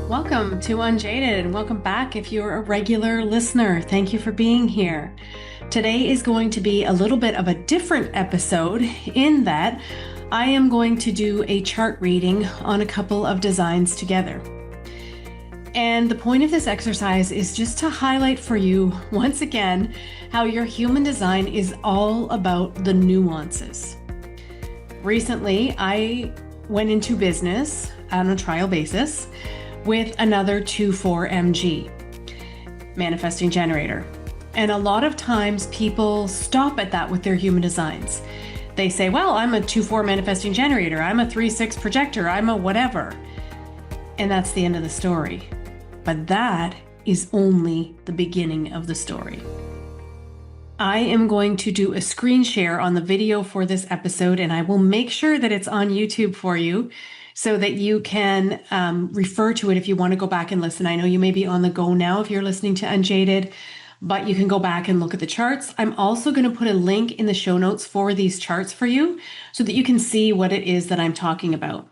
Welcome to Unjaded and welcome back if you're a regular listener. Thank you for being here. Today is going to be a little bit of a different episode in that I am going to do a chart reading on a couple of designs together. And the point of this exercise is just to highlight for you once again how your human design is all about the nuances. Recently, I went into business on a trial basis with another 2,4-MG manifesting generator. And a lot of times people stop at that with their human designs. They say, well, I'm a 2,4 manifesting generator. I'm a 3,6 projector. I'm a whatever. And that's the end of the story. But that is only the beginning of the story. I am going to do a screen share on the video for this episode, and I will make sure that it's on YouTube for you so that you can refer to it if you want to go back and listen. I know you may be on the go now if you're listening to Unjaded, but you can go back and look at the charts. I'm also going to put a link in the show notes for these charts for you so that you can see what it is that I'm talking about.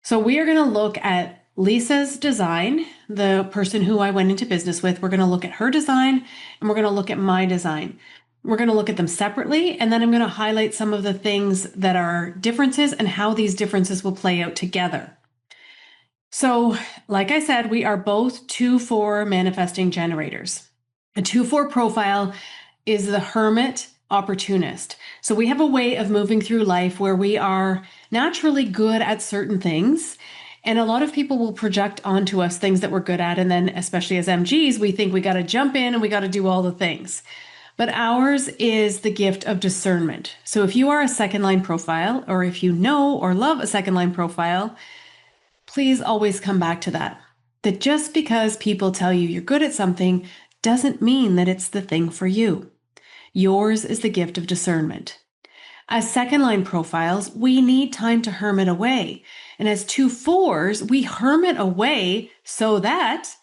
So we are going to look at Lisa's design, the person who I went into business with. We're going to look at her design and we're going to look at my design. We're going to look at them separately, and then I'm going to highlight some of the things that are differences and how these differences will play out together. So, like I said, we are both 2,4 manifesting generators. A 2,4 profile is the hermit opportunist. So we have a way of moving through life where we are naturally good at certain things. And a lot of people will project onto us things that we're good at. And then, especially as MGs, we think we got to jump in and we got to do all the things. But ours is the gift of discernment. So if you are a second line profile, or if you know or love a second line profile, please always come back to that. That just because people tell you you're good at something doesn't mean that it's the thing for you. Yours is the gift of discernment. As second line profiles, we need time to hermit away. And as 2,4s, we hermit away so that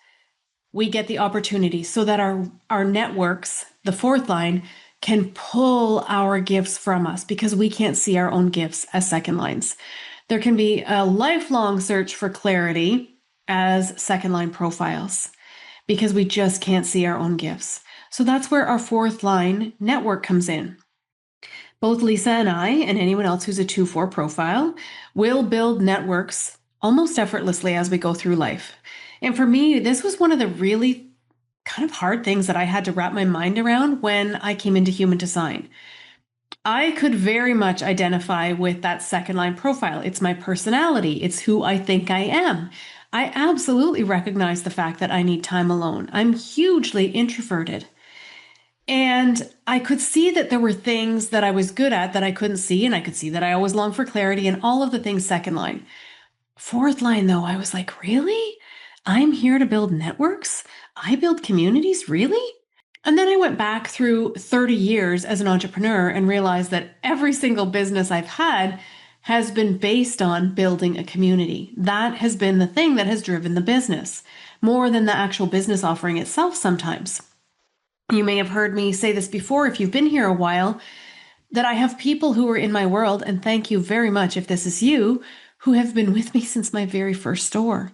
we get the opportunity, so that our networks, the fourth line, can pull our gifts from us because we can't see our own gifts as second lines. There can be a lifelong search for clarity as second line profiles because we just can't see our own gifts. So that's where our fourth line network comes in. Both Lisa and I, and anyone else who's a 2,4 profile, will build networks almost effortlessly as we go through life. And for me, this was one of the really kind of hard things that I had to wrap my mind around when I came into human design. I could very much identify with that second line profile. It's my personality. It's who I think I am. I absolutely recognize the fact that I need time alone. I'm hugely introverted. And I could see that there were things that I was good at that I couldn't see, and I could see that I always longed for clarity and all of the things second line. Fourth line, though, I was like, really? I'm here to build networks? I build communities? Really? And then I went back through 30 years as an entrepreneur and realized that every single business I've had has been based on building a community. That has been the thing that has driven the business, more than the actual business offering itself sometimes. You may have heard me say this before if you've been here a while, that I have people who are in my world, and thank you very much if this is you, who have been with me since my very first store.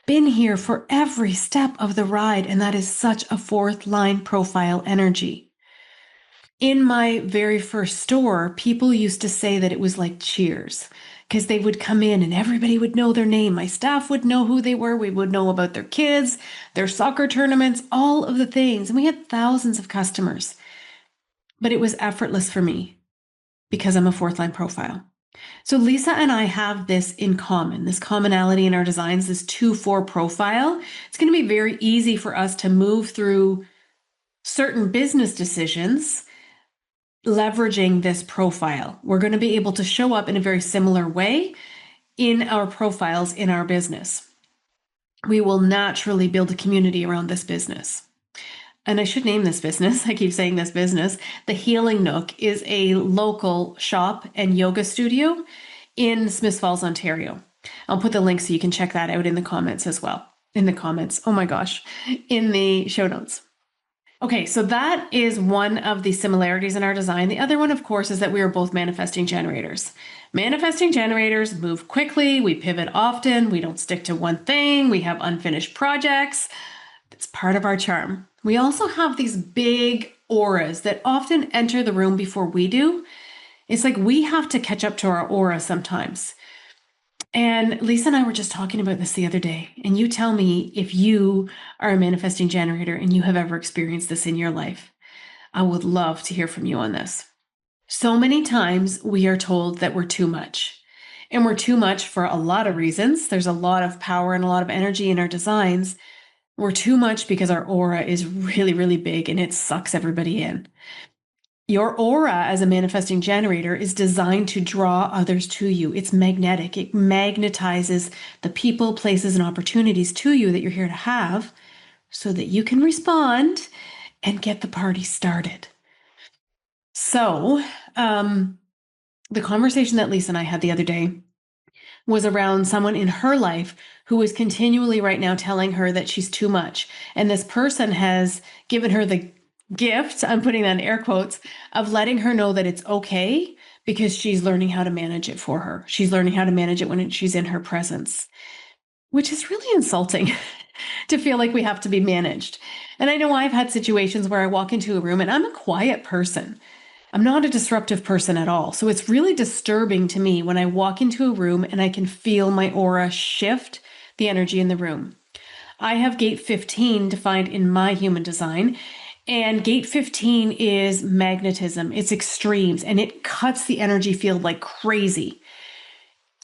Been here for every step of the ride, and that is such a fourth line profile energy. In my very first store, people used to say that it was like Cheers, because they would come in and everybody would know their name. My staff would know who they were. We would know about their kids, their soccer tournaments, all of the things. And we had thousands of customers. But it was effortless for me because I'm a fourth line profile. So Lisa and I have this in common, this commonality in our designs, this 2,4 profile. It's going to be very easy for us to move through certain business decisions leveraging this profile. We're going to be able to show up in a very similar way in our profiles in our business. We will naturally build a community around this business. And I should name this business. I keep saying this business. The Healing Nook is a local shop and yoga studio in Smiths Falls, Ontario. I'll put the link so you can check that out in the comments as well. In the comments. Oh my gosh. In the show notes. Okay, so that is one of the similarities in our design. The other one, of course, is that we are both manifesting generators. Manifesting generators move quickly, we pivot often, we don't stick to one thing, we have unfinished projects. It's part of our charm. We also have these big auras that often enter the room before we do. It's like we have to catch up to our aura sometimes. And Lisa and I were just talking about this the other day, and you tell me if you are a manifesting generator and you have ever experienced this in your life. I would love to hear from you on this. So many times we are told that we're too much, and we're too much for a lot of reasons. There's a lot of power and a lot of energy in our designs. We're too much because our aura is really, really big and it sucks everybody in. Your aura as a manifesting generator is designed to draw others to you. It's magnetic. It magnetizes the people, places, and opportunities to you that you're here to have so that you can respond and get the party started. So, the conversation that Lisa and I had the other day was around someone in her life who is continually right now telling her that she's too much. And this person has given her the gift, I'm putting that in air quotes, of letting her know that it's okay because she's learning how to manage it for her. She's learning how to manage it when she's in her presence, which is really insulting to feel like we have to be managed. And I know I've had situations where I walk into a room and I'm a quiet person. I'm not a disruptive person at all. So it's really disturbing to me when I walk into a room and I can feel my aura shift the energy in the room. I have gate 15 defined in my human design. And gate 15 is magnetism. It's extremes and it cuts the energy field like crazy,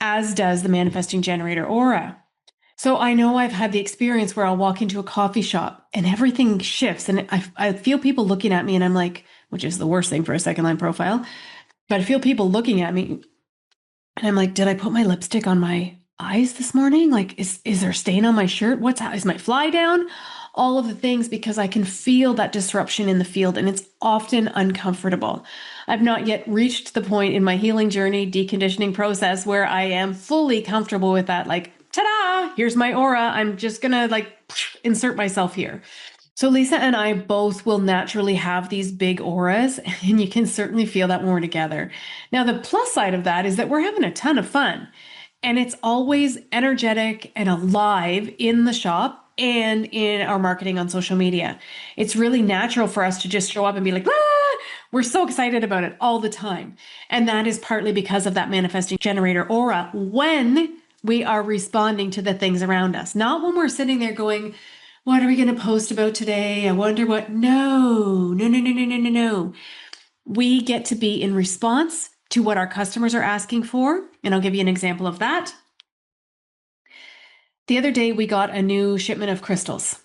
as does the manifesting generator aura. So I know I've had the experience where I'll walk into a coffee shop and everything shifts and I feel people looking at me and I'm like, which is the worst thing for a second line profile, but I feel people looking at me and I'm like, did I put my lipstick on my eyes this morning? Like, is there a stain on my shirt? Is my fly down? All of the things, because I can feel that disruption in the field and it's often uncomfortable. I've not yet reached the point in my healing journey, deconditioning process where I am fully comfortable with that. Like, ta-da, here's my aura. I'm just gonna insert myself here. So Lisa and I both will naturally have these big auras, and you can certainly feel that when we're together. Now, the plus side of that is that we're having a ton of fun, and it's always energetic and alive in the shop and in our marketing on social media. It's really natural for us to just show up and be like, ah! We're so excited about it all the time. And that is partly because of that manifesting generator aura when we are responding to the things around us, not when we're sitting there going, what are we going to post about today? I wonder what. No. We get to be in response to what our customers are asking for. And I'll give you an example of that. The other day, we got a new shipment of crystals.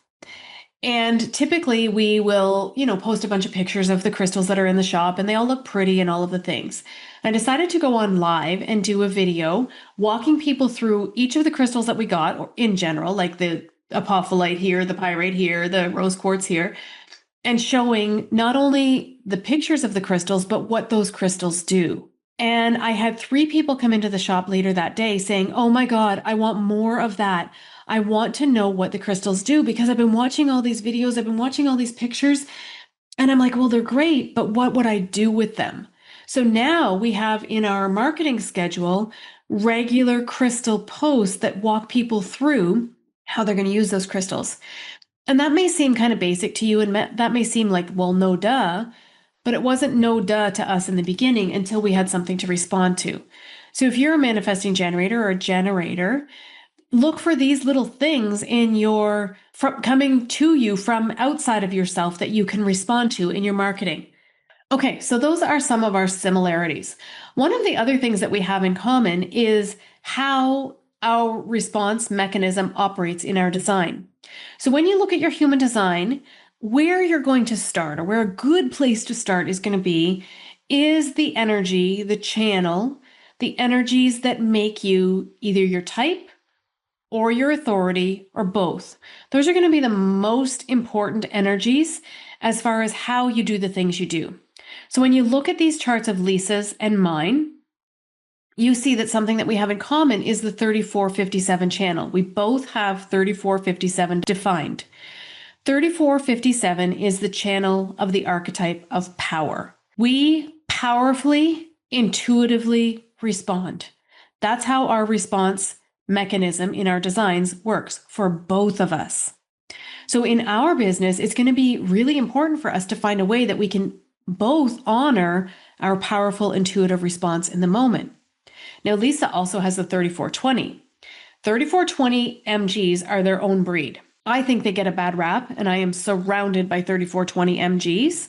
And typically we will, post a bunch of pictures of the crystals that are in the shop and they all look pretty and all of the things. I decided to go on live and do a video walking people through each of the crystals that we got, or in general, like the apophyllite here, the pyrite here, the rose quartz here, and showing not only the pictures of the crystals, but what those crystals do. And I had 3 people come into the shop later that day saying, oh my God, I want more of that. I want to know what the crystals do because I've been watching all these videos, I've been watching all these pictures, and I'm like, well, they're great, but what would I do with them? So now we have in our marketing schedule regular crystal posts that walk people through how they're going to use those crystals. And that may seem kind of basic to you, and that may seem like, well, no duh. But it wasn't no duh to us in the beginning until we had something to respond to. So if you're a manifesting generator or a generator, look for these little things coming to you from outside of yourself that you can respond to in your marketing. Okay, so those are some of our similarities. One of the other things that we have in common is how our response mechanism operates in our design. So when you look at your human design, where you're going to start, or where a good place to start is going to be, is the energy, the channel, the energies that make you either your type or your authority or both. Those are going to be the most important energies as far as how you do the things you do. So when you look at these charts of Lisa's and mine, you see that something that we have in common is the 3457 channel. We both have 3457 defined. 3457 is the channel of the archetype of power. We powerfully, intuitively respond. That's how our response mechanism in our designs works for both of us. So in our business, it's going to be really important for us to find a way that we can both honor our powerful intuitive response in the moment. Now, Lisa also has the 3420. 3420 MGs are their own breed. I think they get a bad rap, and I am surrounded by 3420 MGs,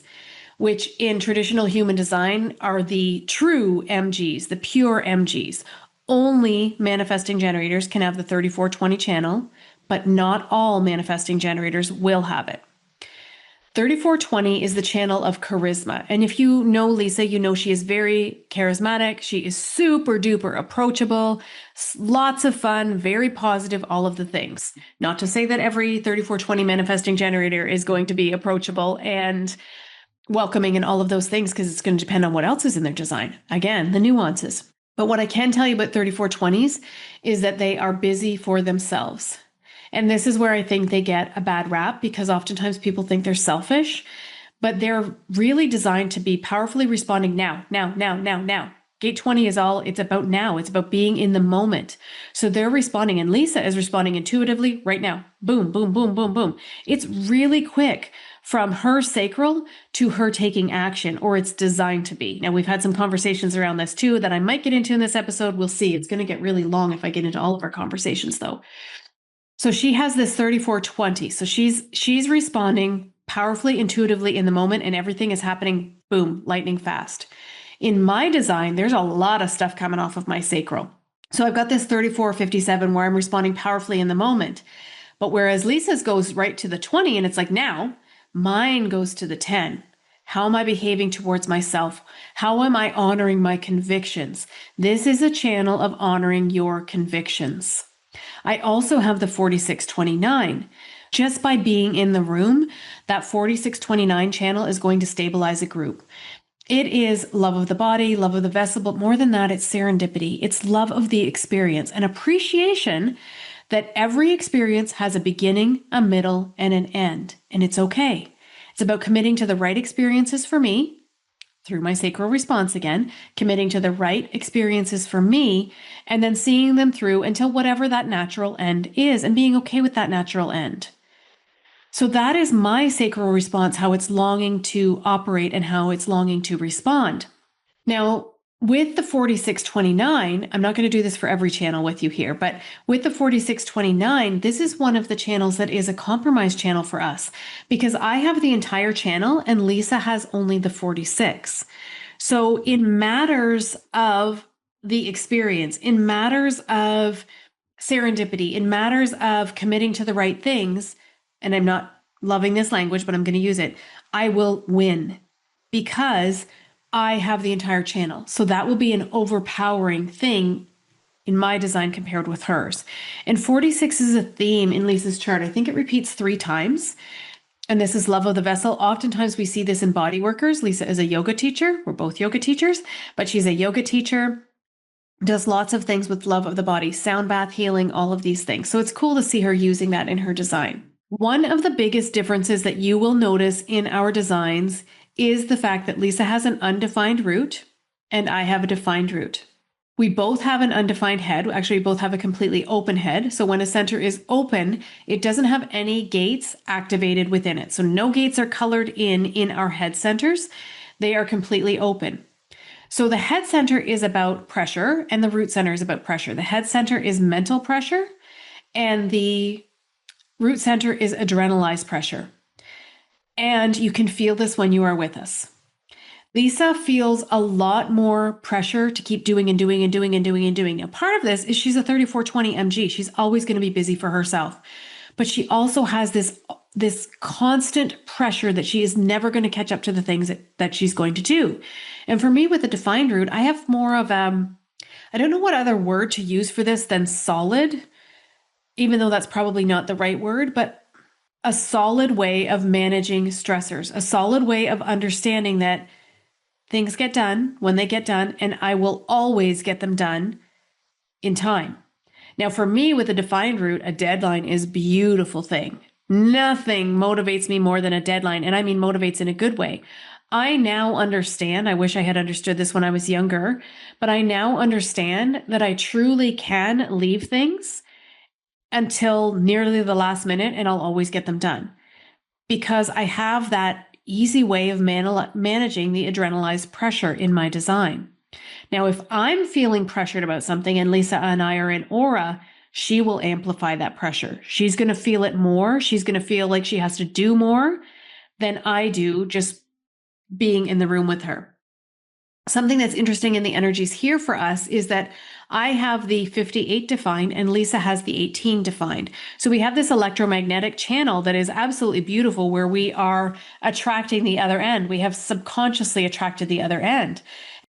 which in traditional human design are the true MGs, the pure MGs. Only manifesting generators can have the 3420 channel, but not all manifesting generators will have it. 3420 is the channel of charisma. And if you know Lisa, you know she is very charismatic. She is super duper approachable, lots of fun, very positive, all of the things. Not to say that every 3420 manifesting generator is going to be approachable and welcoming and all of those things, because it's going to depend on what else is in their design. Again, the nuances. But what I can tell you about 3420s is that they are busy for themselves. And this is where I think they get a bad rap, because oftentimes people think they're selfish, but they're really designed to be powerfully responding now. Gate 20 is all, it's about now. It's about being in the moment. So they're responding, and Lisa is responding intuitively right now. Boom, boom, boom, boom, boom. It's really quick from her sacral to her taking action, or it's designed to be. Now, we've had some conversations around this too that I might get into in this episode. We'll see. It's going to get really long if I get into all of our conversations though. So she has this 3420. So she's responding powerfully, intuitively in the moment, and everything is happening, boom, lightning fast. In my design, there's a lot of stuff coming off of my sacral. So I've got this 3457 where I'm responding powerfully in the moment. But whereas Lisa's goes right to the 20 and it's like now, mine goes to the 10. How am I behaving towards myself? How am I honoring my convictions? This is a channel of honoring your convictions. I also have the 4629. Just by being in the room, that 4629 channel is going to stabilize a group. It is love of the body, love of the vessel, but more than that, it's serendipity. It's love of the experience and appreciation that every experience has a beginning, a middle, and an end, and it's okay. It's about committing to the right experiences for me, through my sacral response again, committing to the right experiences for me, and then seeing them through until whatever that natural end is, and being okay with that natural end. So that is my sacral response, how it's longing to operate and how it's longing to respond. Now, with the 4629, I'm not going to do this for every channel with you here, but with the 4629, this is one of the channels that is a compromise channel for us, because I have the entire channel and Lisa has only the 46. So in matters of the experience, in matters of serendipity, in matters of committing to the right things, and I'm not loving this language, but I'm going to use it, I will win because I have the entire channel. So that will be an overpowering thing in my design compared with hers. And 46 is a theme in Lisa's chart. I think it repeats 3 times. And this is love of the vessel. Oftentimes we see this in body workers. Lisa is a yoga teacher. We're both yoga teachers, but she's a yoga teacher, does lots of things with love of the body, sound bath healing, all of these things. So it's cool to see her using that in her design. One of the biggest differences that you will notice in our designs is the fact that Lisa has an undefined root and I have a defined root. We both have an undefined head. Actually, we both have a completely open head. So when a center is open, it doesn't have any gates activated within it. So no gates are colored in our head centers. They are completely open. So the head center is about pressure and the root center is about pressure. The head center is mental pressure and the root center is adrenalized pressure. And you can feel this when you are with us. Lisa feels a lot more pressure to keep doing and doing and doing and doing and doing. Now, part of this is she's a 3420 MG. She's always going to be busy for herself. But she also has this constant pressure that she is never going to catch up to the things that she's going to do. And for me, with the defined root, I have more of I don't know what other word to use for this than solid, even though that's probably not the right word, but a solid way of managing stressors, a solid way of understanding that things get done when they get done, and I will always get them done in time. Now, for me, with a defined root, a deadline is a beautiful thing. Nothing motivates me more than a deadline. And I mean, motivates in a good way. I now understand, I wish I had understood this when I was younger, but I now understand that I truly can leave things until nearly the last minute and I'll always get them done because I have that easy way of managing the adrenalized pressure in my design. Now, if I'm feeling pressured about something and Lisa and I are in aura, she will amplify that pressure. She's going to feel it more. She's going to feel like she has to do more than I do just being in the room with her. Something that's interesting in the energies here for us is that I have the 58 defined and Lisa has the 18 defined. So we have this electromagnetic channel that is absolutely beautiful where we are attracting the other end. We have subconsciously attracted the other end.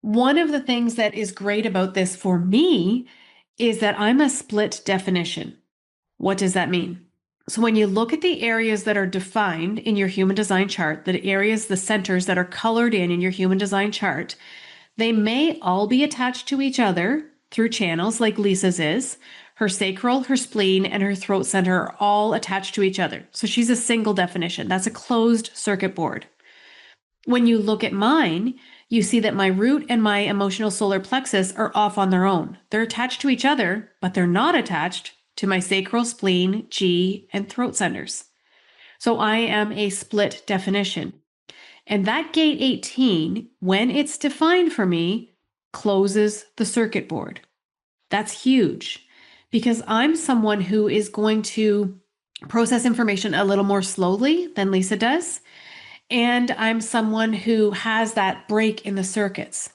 One of the things that is great about this for me is that I'm a split definition. What does that mean? So when you look at the areas that are defined in your human design chart, the areas, the centers that are colored in your human design chart, they may all be attached to each other through channels like Lisa's is. Her sacral, her spleen, and her throat center are all attached to each other. So she's a single definition. That's a closed circuit board. When you look at mine, you see that my root and my emotional solar plexus are off on their own. They're attached to each other, but they're not attached to my sacral, spleen, G, and throat centers. So I am a split definition. And that gate 18, when it's defined for me, closes the circuit board. That's huge because I'm someone who is going to process information a little more slowly than Lisa does. And I'm someone who has that break in the circuits.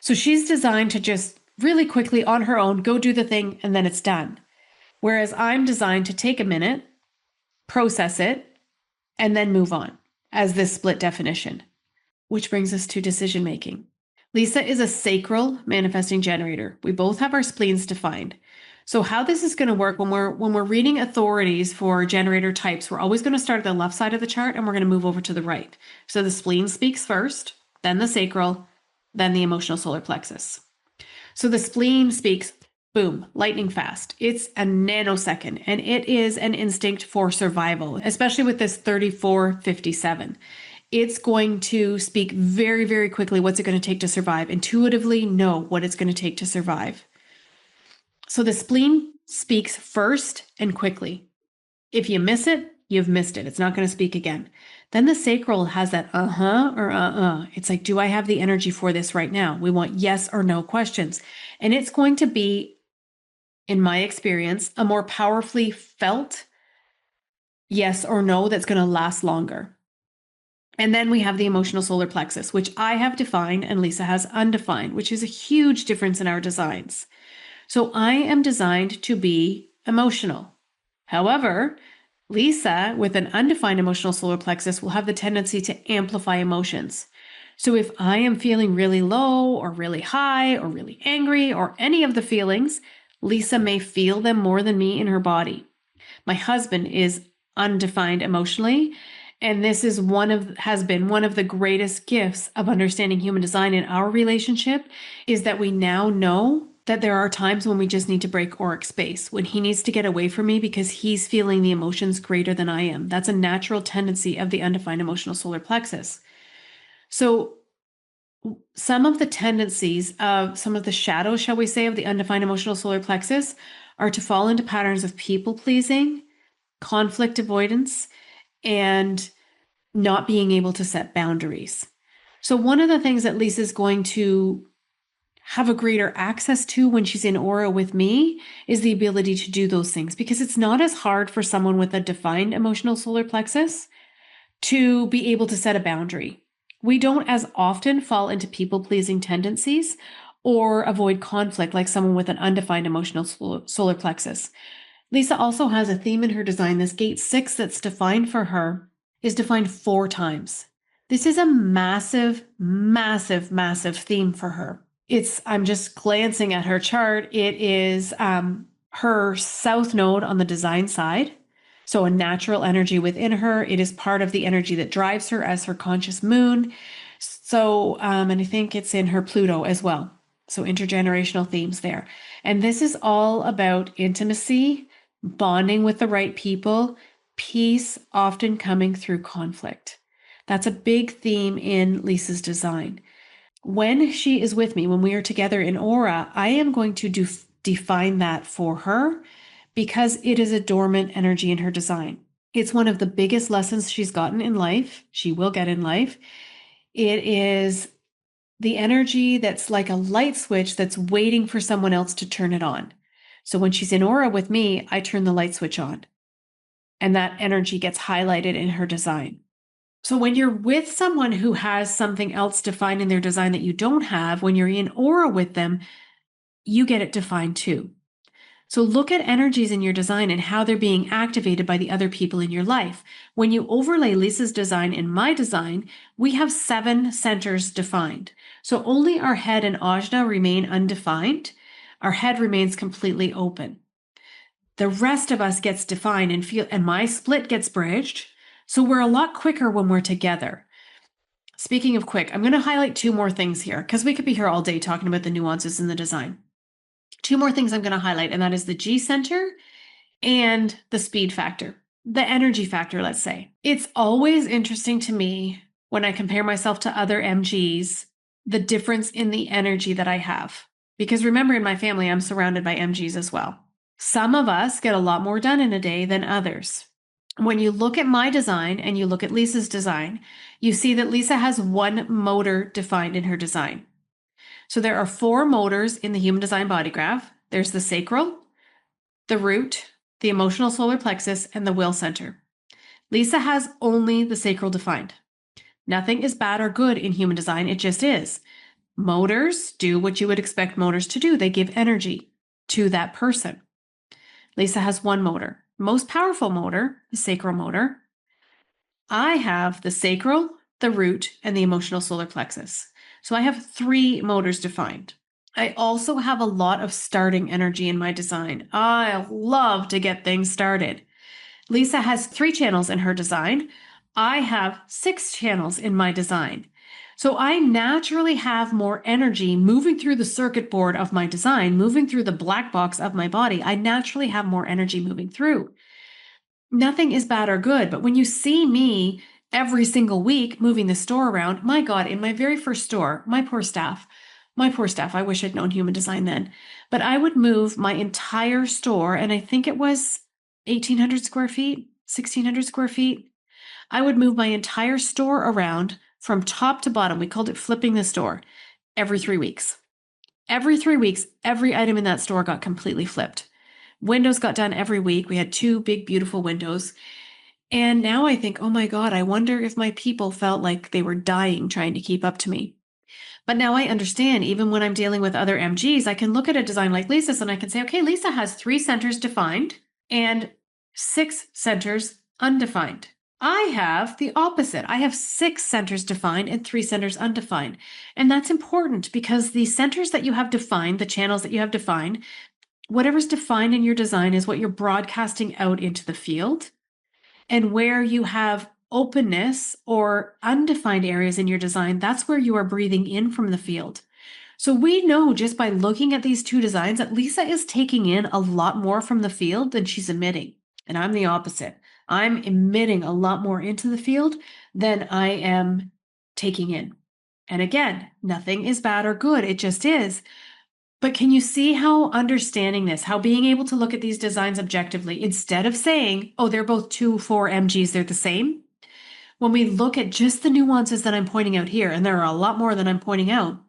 So she's designed to just really quickly on her own, go do the thing, and then it's done. Whereas I'm designed to take a minute, process it, and then move on as this split definition, which brings us to decision making. Lisa is a sacral manifesting generator. We both have our spleens defined. So how this is going to work when we're reading authorities for generator types, we're always going to start at the left side of the chart and we're going to move over to the right. So the spleen speaks first, then the sacral, then the emotional solar plexus. So the spleen speaks, boom, lightning fast. It's a nanosecond and it is an instinct for survival, especially with this 3457. It's going to speak very, very quickly. What's it going to take to survive? Intuitively know what it's going to take to survive. So the spleen speaks first and quickly. If you miss it, you've missed it. It's not going to speak again. Then the sacral has that or It's like, do I have the energy for this right now? We want yes or no questions. And it's going to be, in my experience, a more powerfully felt yes or no that's going to last longer. And then we have the emotional solar plexus, which I have defined and Lisa has undefined, which is a huge difference in our designs. So I am designed to be emotional. However, Lisa, with an undefined emotional solar plexus, will have the tendency to amplify emotions. So if I am feeling really low or really high or really angry or any of the feelings, Lisa may feel them more than me in her body. My husband is undefined emotionally, and this is has been one of the greatest gifts of understanding human design in our relationship, is that we now know that there are times when we just need to break auric space, when he needs to get away from me because he's feeling the emotions greater than I am. That's a natural tendency of the undefined emotional solar plexus. So some of the tendencies of some of the shadows, shall we say, of the undefined emotional solar plexus are to fall into patterns of people pleasing, conflict avoidance, and not being able to set boundaries. So one of the things that Lisa's going to have a greater access to when she's in aura with me is the ability to do those things, because it's not as hard for someone with a defined emotional solar plexus to be able to set a boundary. We don't as often fall into people-pleasing tendencies or avoid conflict like someone with an undefined emotional solar plexus. Lisa also has a theme in her design. This gate 6 that's defined for her is defined 4 times. This is a massive, massive, massive theme for her. I'm just glancing at her chart. It is her south node on the design side. So a natural energy within her. It is part of the energy that drives her as her conscious moon. So, and I think it's in her Pluto as well. So intergenerational themes there. And this is all about intimacy, bonding with the right people, peace often coming through conflict. That's a big theme in Lisa's design. When she is with me, when we are together in aura, I am going to define that for her because it is a dormant energy in her design. It's one of the biggest lessons she's gotten in life. She will get in life. It is the energy that's like a light switch that's waiting for someone else to turn it on. So when she's in aura with me, I turn the light switch on, and that energy gets highlighted in her design. So when you're with someone who has something else defined in their design that you don't have, when you're in aura with them, you get it defined too. So look at energies in your design and how they're being activated by the other people in your life. When you overlay Lisa's design and my design, we have 7 centers defined. So only our head and ajna remain undefined. Our head remains completely open. The rest of us gets defined and my split gets bridged. So we're a lot quicker when we're together. Speaking of quick, I'm going to highlight 2 more things here because we could be here all day talking about the nuances in the design. 2 more things I'm going to highlight, and that is the G center and the speed factor, the energy factor, let's say. It's always interesting to me when I compare myself to other MGs, the difference in the energy that I have. Because remember, in my family, I'm surrounded by MGs as well. Some of us get a lot more done in a day than others. When you look at my design and you look at Lisa's design, you see that Lisa has 1 motor defined in her design. So there are 4 motors in the human design body graph. There's the sacral, the root, the emotional solar plexus, and the will center. Lisa has only the sacral defined. Nothing is bad or good in human design, it just is. Motors do what you would expect motors to do. They give energy to that person. Lisa has 1 motor. Most powerful motor, the sacral motor. I have the sacral, the root, and the emotional solar plexus. So I have 3 motors defined. I also have a lot of starting energy in my design. I love to get things started. Lisa has 3 channels in her design. I have 6 channels in my design. So I naturally have more energy moving through the circuit board of my design, moving through the black box of my body. I naturally have more energy moving through. Nothing is bad or good, but when you see me every single week moving the store around, my God, in my very first store, my poor staff, I wish I'd known human design then, but I would move my entire store, and I think it was 1,800 square feet, 1,600 square feet. I would move my entire store around from top to bottom. We called it flipping the store every 3 weeks. Every 3 weeks, every item in that store got completely flipped. Windows got done every week. We had 2 big, beautiful windows. And now I think, oh my God, I wonder if my people felt like they were dying trying to keep up to me. But now I understand, even when I'm dealing with other MGs, I can look at a design like Lisa's and I can say, okay, Lisa has 3 centers defined and 6 centers undefined. I have the opposite. I have 6 centers defined and 3 centers undefined. And that's important because the centers that you have defined, the channels that you have defined, whatever's defined in your design is what you're broadcasting out into the field. And where you have openness or undefined areas in your design, that's where you are breathing in from the field. So we know just by looking at these 2 designs that Lisa is taking in a lot more from the field than she's emitting. And I'm the opposite. I'm emitting a lot more into the field than I am taking in. And again, nothing is bad or good. It just is. But can you see how understanding this, how being able to look at these designs objectively, instead of saying, oh, they're both 2-4 MGs, they're the same. When we look at just the nuances that I'm pointing out here, and there are a lot more that I'm pointing out,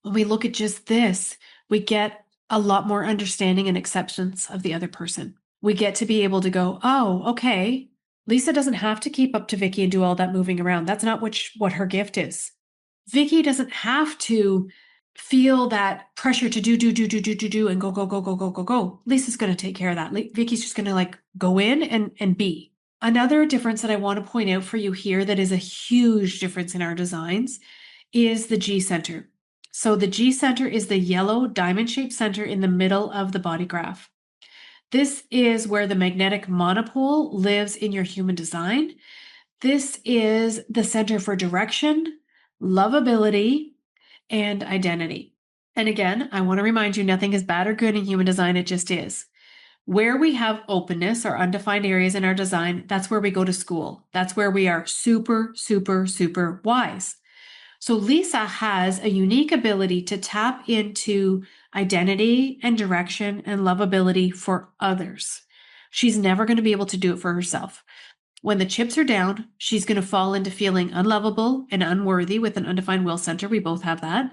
when we look at just this, we get a lot more understanding and acceptance of the other person. We get to be able to go, oh, okay, Lisa doesn't have to keep up to Vickie and do all that moving around. That's not what her gift is. Vickie doesn't have to feel that pressure to do, and go. Lisa's going to take care of that. Vickie's just going to like go in and be. Another difference that I want to point out for you here that is a huge difference in our designs is the G center. So the G center is the yellow diamond-shaped center in the middle of the body graph. This is where the magnetic monopole lives in your human design. This is the center for direction, lovability, and identity. And again, I want to remind you, nothing is bad or good in human design, it just is. Where we have openness or undefined areas in our design, that's where we go to school. That's where we are super, super, super wise. So Lisa has a unique ability to tap into identity and direction and lovability for others. She's never going to be able to do it for herself. When the chips are down, she's going to fall into feeling unlovable and unworthy with an undefined will center. We both have that.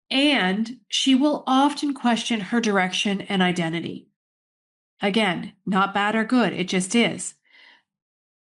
And she will often question her direction and identity. Again, not bad or good, it just is.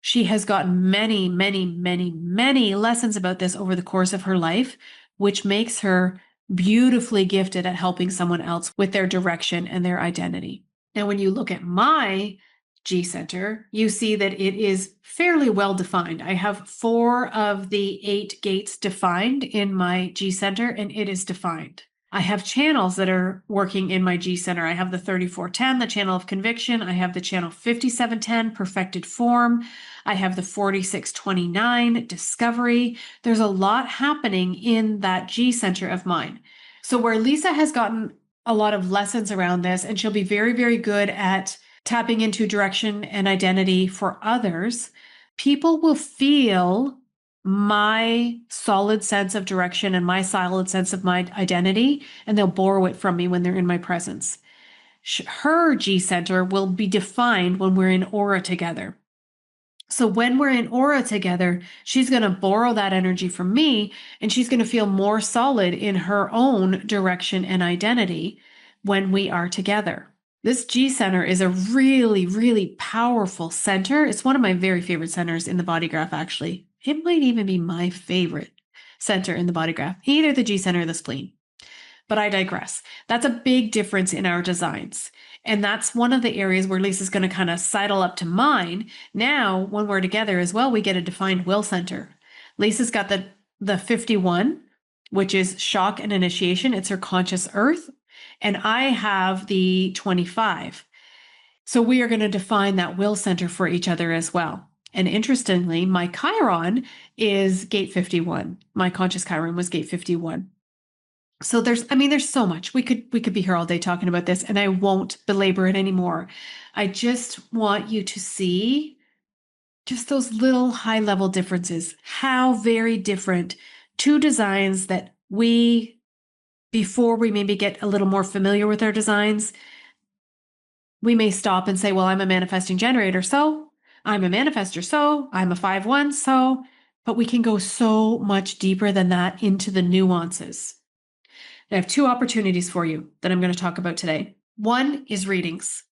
She has gotten many, many, many, many lessons about this over the course of her life, which makes her beautifully gifted at helping someone else with their direction and their identity. Now, when you look at my G center, you see that it is fairly well defined. I have 4 of the 8 gates defined in my G center, and it is defined. I have channels that are working in my G center. I have the 3410, the channel of conviction. I have the channel 5710, perfected form. I have the 4629, discovery. There's a lot happening in that G center of mine. So where Lisa has gotten a lot of lessons around this, and she'll be very, very good at tapping into direction and identity for others, people will feel my solid sense of direction and my solid sense of my identity, and they'll borrow it from me when they're in my presence. Her G center will be defined when we're in aura together. So when we're in aura together, she's going to borrow that energy from me, and she's going to feel more solid in her own direction and identity when we are together. This G center is a really, really powerful center. It's one of my very favorite centers in the body graph, actually. It might even be my favorite center in the body graph, either the G center or the spleen. But I digress. That's a big difference in our designs. And that's one of the areas where Lisa's going to kind of sidle up to mine. Now, when we're together as well, we get a defined will center. Lisa's got the 51, which is shock and initiation. It's her conscious earth. And I have the 25. So we are going to define that will center for each other as well. And interestingly, my Chiron is gate 51. My conscious Chiron was gate 51. So there's so much. We could be here all day talking about this, and I won't belabor it anymore. I just want you to see just those little high-level differences, how very different 2 designs that before we maybe get a little more familiar with our designs, we may stop and say, well, I'm a manifesting generator, so I'm a manifester, so I'm a 5-1, so, but we can go so much deeper than that into the nuances. I have 2 opportunities for you that I'm going to talk about today. One is readings.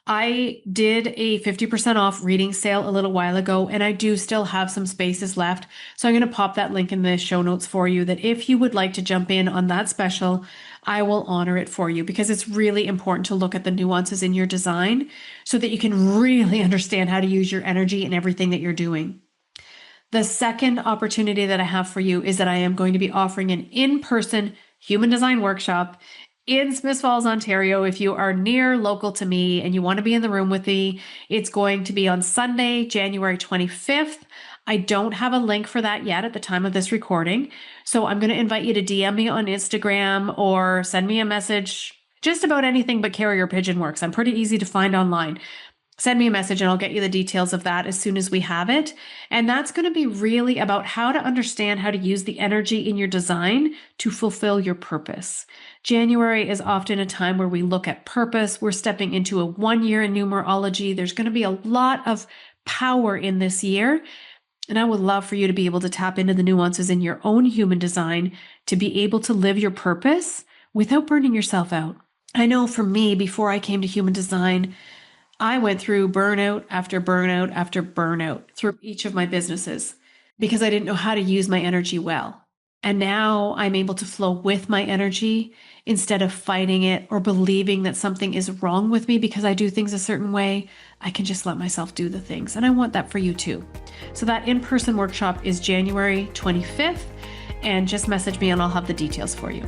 I did a 50% off reading sale a little while ago, and I do still have some spaces left. So I'm going to pop that link in the show notes for you, that if you would like to jump in on that special, I will honor it for you, because it's really important to look at the nuances in your design so that you can really understand how to use your energy in everything that you're doing. The second opportunity that I have for you is that I am going to be offering an in-person human design workshop in Smiths Falls, Ontario. If you are near local to me and you want to be in the room with me, it's going to be on Sunday, January 25th. I don't have a link for that yet at the time of this recording. So I'm going to invite you to DM me on Instagram or send me a message. Just about anything but carrier pigeon works. I'm pretty easy to find online. Send me a message and I'll get you the details of that as soon as we have it. And that's going to be really about how to understand how to use the energy in your design to fulfill your purpose. January is often a time where we look at purpose. We're stepping into a 1 year in numerology. There's going to be a lot of power in this year. And I would love for you to be able to tap into the nuances in your own human design to be able to live your purpose without burning yourself out. I know for me, before I came to human design, I went through burnout after burnout after burnout through each of my businesses because I didn't know how to use my energy well. And now I'm able to flow with my energy instead of fighting it or believing that something is wrong with me because I do things a certain way. I can just let myself do the things. And I want that for you too. So that in-person workshop is January 25th, and just message me and I'll have the details for you.